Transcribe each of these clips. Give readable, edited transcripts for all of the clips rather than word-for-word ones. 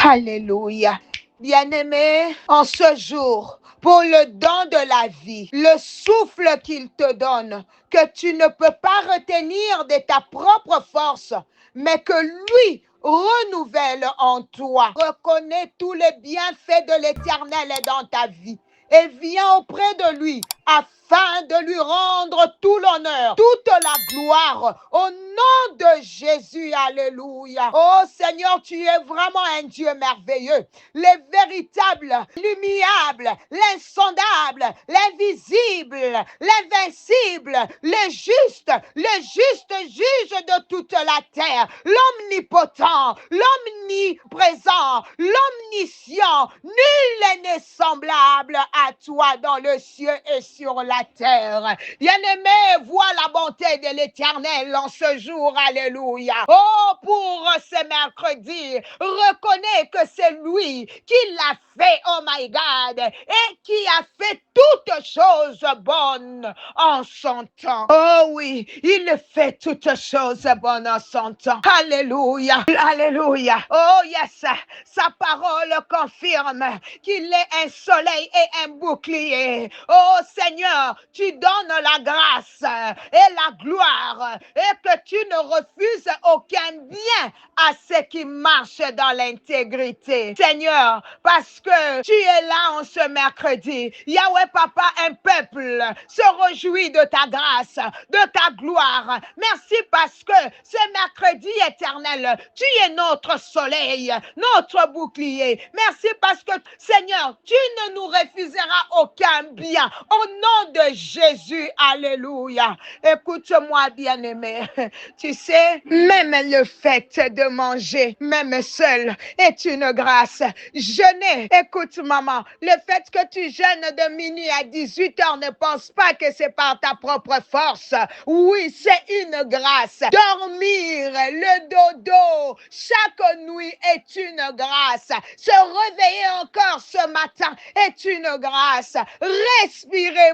Alléluia. Bien-aimé, en ce jour, pour le don de la vie, le souffle qu'il te donne, que tu ne peux pas retenir de ta propre force, mais que lui renouvelle en toi. Reconnais tous les bienfaits de l'Éternel dans ta vie et viens auprès de lui afin de lui rendre tout l'honneur, toute la gloire au nom de Jésus. Alléluia. Oh Seigneur, tu es vraiment un Dieu merveilleux, le véritable, l'immuable, l'insondable, l'invisible, l'invincible, le juste juge de toute la terre, l'omnipotent, l'omniprésent, l'omniscient. Nul n'est semblable à toi dans le ciel et sur la terre. Bien-aimé, vois la bonté de l'Éternel en ce jour. Alléluia. Oh, pour ce mercredi, reconnais que c'est lui qui l'a fait, oh my God, et qui a fait toutes choses bonnes en son temps. Oh oui, il fait toutes choses bonnes en son temps. Alléluia. Alléluia. Oh yes, sa parole confirme qu'il est un soleil et un bouclier. Oh Seigneur, tu donnes la grâce et la gloire et que tu ne refuses aucun bien à ceux qui marchent dans l'intégrité. Seigneur, parce que tu es là en ce mercredi. Yahweh Papa, un peuple se réjouit de ta grâce, de ta gloire. Merci parce que ce mercredi éternel, tu es notre soleil, notre bouclier. Merci parce que, Seigneur, tu ne nous refuseras aucun bien. Au nom de Jésus, alléluia. Écoute-moi, bien-aimé. Tu sais, même le fait de manger, même seul, est une grâce. Jeûner, écoute maman, le fait que tu jeûnes de minuit à 18h, ne pense pas que c'est par ta propre force. Oui, c'est une grâce. Dormir, le dodo, chaque nuit est une grâce. Se réveiller encore ce matin est une grâce. Respirer,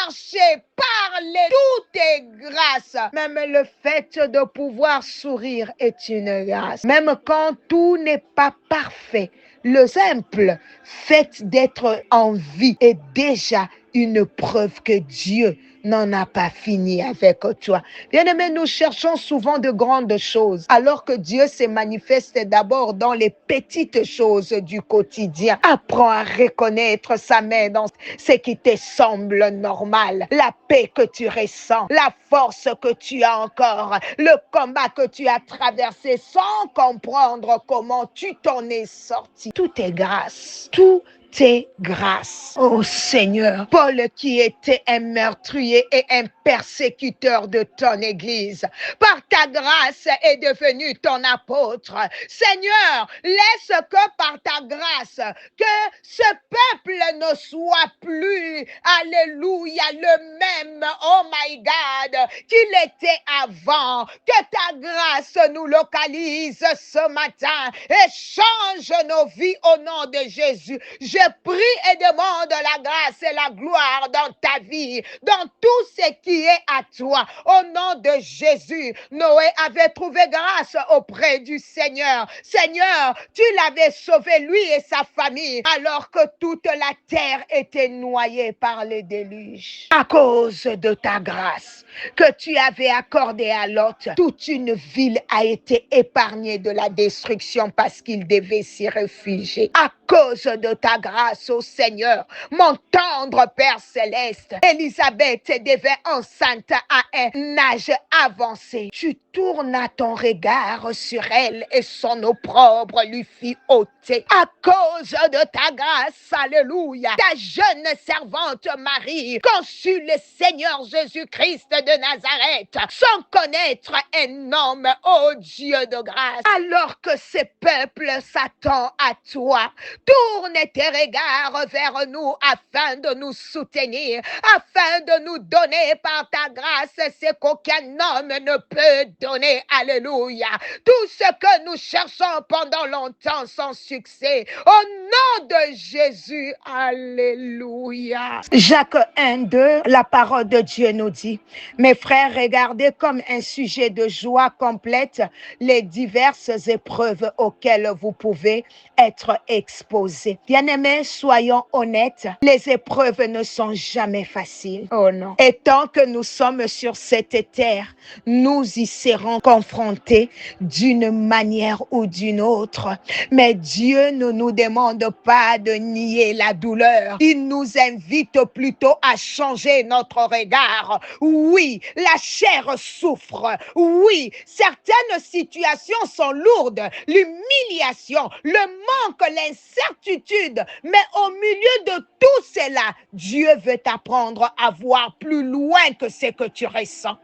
marcher, parler, tout est grâce. Même le fait de pouvoir sourire est une grâce. Même quand tout n'est pas parfait, le simple fait d'être en vie est déjà une preuve que Dieu n'en a pas fini avec toi. Bien-aimés, nous cherchons souvent de grandes choses, alors que Dieu se manifeste d'abord dans les petites choses du quotidien. Apprends à reconnaître sa main dans ce qui te semble normal, la paix que tu ressens, la force que tu as encore, le combat que tu as traversé sans comprendre comment tu t'en es sorti. Tout est grâce. Tout tes grâces. Oh Seigneur, Paul qui était un meurtrier et un persécuteur de ton Église, par ta grâce est devenu ton apôtre. Seigneur, laisse que par ta grâce, que ce peuple ne soit plus, alléluia, le même, oh my God, qu'il était avant. Que ta grâce nous localise ce matin et change nos vies au nom de Jésus. Je prie et demande la grâce et la gloire dans ta vie, dans tout ce qui est à toi. Au nom de Jésus, Noé avait trouvé grâce auprès du Seigneur. Seigneur, tu l'avais sauvé, lui et sa famille, alors que toute la terre était noyée par le déluge. À cause de ta grâce que tu avais accordée à Lot, toute une ville a été épargnée de la destruction parce qu'il devait s'y réfugier. À cause de ta grâce, ô Seigneur, mon tendre Père céleste, Élisabeth devait enceinte à un âge avancé. Tu tournas ton regard sur elle et son opprobre lui fit ôter. À cause de ta grâce, alléluia, ta jeune servante Marie conçut le Seigneur Jésus-Christ de Nazareth sans connaître un homme, ô Dieu de grâce. Alors que ce peuple s'attend à toi, tourne tes regard vers nous afin de nous soutenir, afin de nous donner par ta grâce ce qu'aucun homme ne peut donner. Alléluia. Tout ce que nous cherchons pendant longtemps sans succès. Au nom de Jésus. Alléluia. Jacques 1, 2, la parole de Dieu nous dit, mes frères, regardez comme un sujet de joie complète les diverses épreuves auxquelles vous pouvez être exposés. Bien-aimés, soyons honnêtes, les épreuves ne sont jamais faciles. Oh non. Et tant que nous sommes sur cette terre, nous y serons confrontés d'une manière ou d'une autre. Mais Dieu ne nous demande pas de nier la douleur. Il nous invite plutôt à changer notre regard. Oui, la chair souffre. Oui, certaines situations sont lourdes. L'humiliation, le manque, l'incertitude. Mais au milieu de tout cela, Dieu veut t'apprendre à voir plus loin que ce que tu ressens.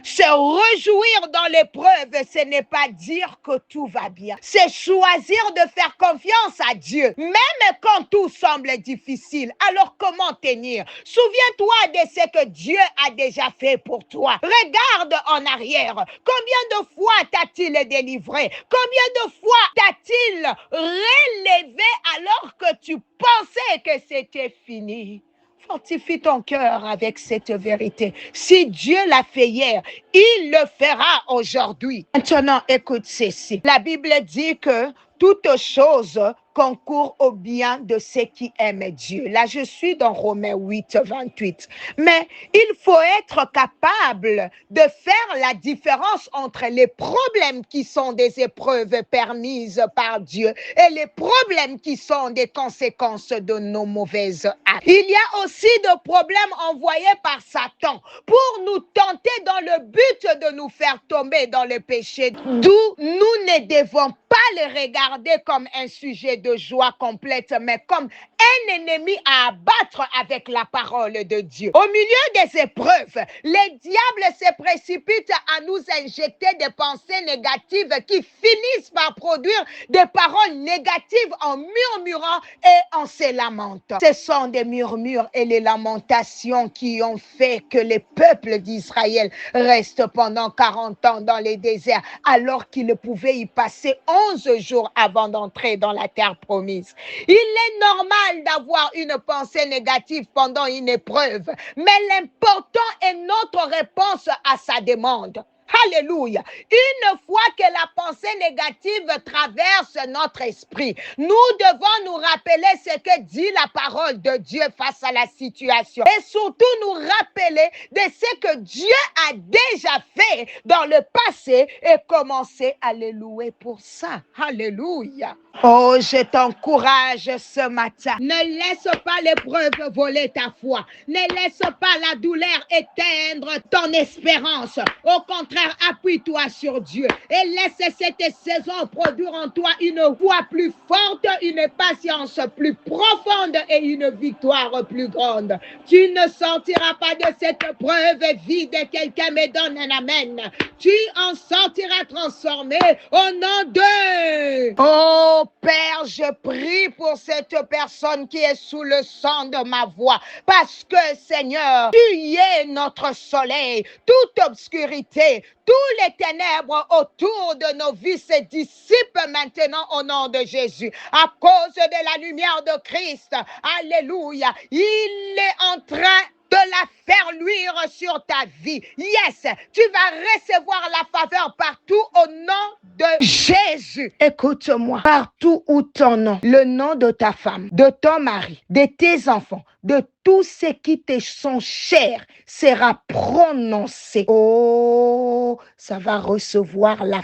Se réjouir dans l'épreuve, ce n'est pas dire que tout va bien. C'est choisir de faire confiance à Dieu, même quand tout semble difficile. Alors comment tenir? Souviens-toi de ce que Dieu a déjà fait pour toi. Regarde en arrière. Combien de fois t'a-t-il délivré? Combien de fois t'a-t-il relevé alors que tu pensais que c'était fini? Fortifie ton cœur avec cette vérité. Si Dieu l'a fait hier, il le fera aujourd'hui. Maintenant, écoute ceci. La Bible dit que toute chose concourt au bien de ceux qui aiment Dieu. Là, je suis dans Romains 8, 28. Mais il faut être capable de faire la différence entre les problèmes qui sont des épreuves permises par Dieu et les problèmes qui sont des conséquences de nos mauvaises actes. Il y a aussi des problèmes envoyés par Satan pour nous tenter dans le but de nous faire tomber dans le péché, d'où nous ne devons pas les regarder comme un sujet de joie complète, mais comme un ennemi à abattre avec la parole de Dieu. Au milieu des épreuves, les diables se précipitent à nous injecter des pensées négatives qui finissent par produire des paroles négatives en murmurant et en se lamentant. Ce sont des murmures et les lamentations qui ont fait que les peuples d'Israël restent pendant 40 ans dans les déserts, alors qu'ils pouvaient y passer 11 jours avant d'entrer dans la terre promise. Il est normal d'avoir une pensée négative pendant une épreuve, mais l'important est notre réponse à sa demande. Alléluia. Une fois que la pensée négative traverse notre esprit, nous devons nous rappeler ce que dit la parole de Dieu face à la situation. Et surtout nous rappeler de ce que Dieu a déjà fait dans le passé et commencer à le louer pour ça. Alléluia. Oh, je t'encourage ce matin. Ne laisse pas l'épreuve voler ta foi. Ne laisse pas la douleur éteindre ton espérance. Au contraire, appuie-toi sur Dieu et laisse cette saison produire en toi une foi plus forte, une patience plus profonde et une victoire plus grande. Tu ne sortiras pas de cette preuve vide. Quelqu'un me donne un amen. Tu en sortiras transformé au nom de... Oh Père, je prie pour cette personne qui est sous le son de ma voix. Parce que Seigneur, tu es notre soleil. Toute obscurité, tous les ténèbres autour de nos vies se dissipent maintenant au nom de Jésus. À cause de la lumière de Christ. Alléluia. Il est en train de la faire luire sur ta vie. Yes, tu vas recevoir la faveur partout au nom de Jésus. Écoute-moi, partout où ton nom, le nom de ta femme, de ton mari, de tes enfants, de tous ceux qui te sont chers sera prononcé. Oh, ça va recevoir la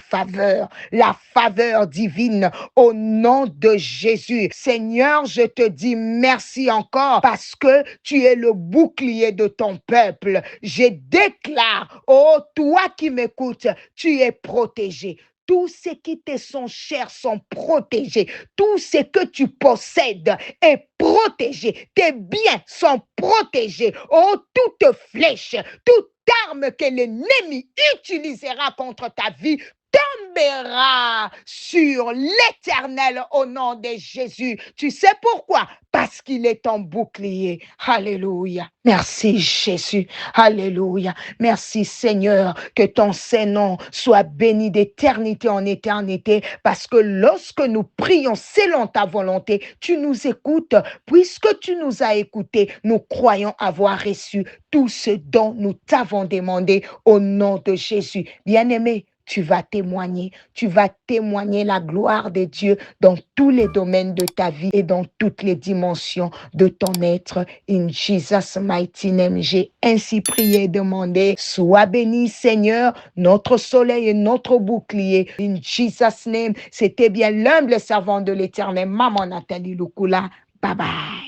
faveur divine au nom de Jésus. Seigneur, je te dis merci encore parce que tu es le bouclier de ton peuple. Je déclare, oh toi qui m'écoutes, tu es protégé. Tous ceux qui te sont chers sont protégés. Tout ce que tu possèdes est protégé. Tes biens sont protégés. Oh, toute flèche, toute arme que l'ennemi utilisera contre ta vie tombe tombera sur l'Éternel au nom de Jésus. Tu sais pourquoi? Parce qu'il est ton bouclier. Alléluia. Merci Jésus. Alléluia. Merci Seigneur, que ton Saint-Nom soit béni d'éternité en éternité, parce que lorsque nous prions selon ta volonté, tu nous écoutes. Puisque tu nous as écoutés, nous croyons avoir reçu tout ce dont nous t'avons demandé au nom de Jésus. Bien-aimé, tu vas témoigner la gloire de Dieu dans tous les domaines de ta vie et dans toutes les dimensions de ton être. In Jesus' mighty name, j'ai ainsi prié et demandé. Sois béni, Seigneur, notre soleil et notre bouclier. In Jesus' name, c'était bien l'humble servant de l'Éternel, Maman Nathalie Lukula. Bye bye.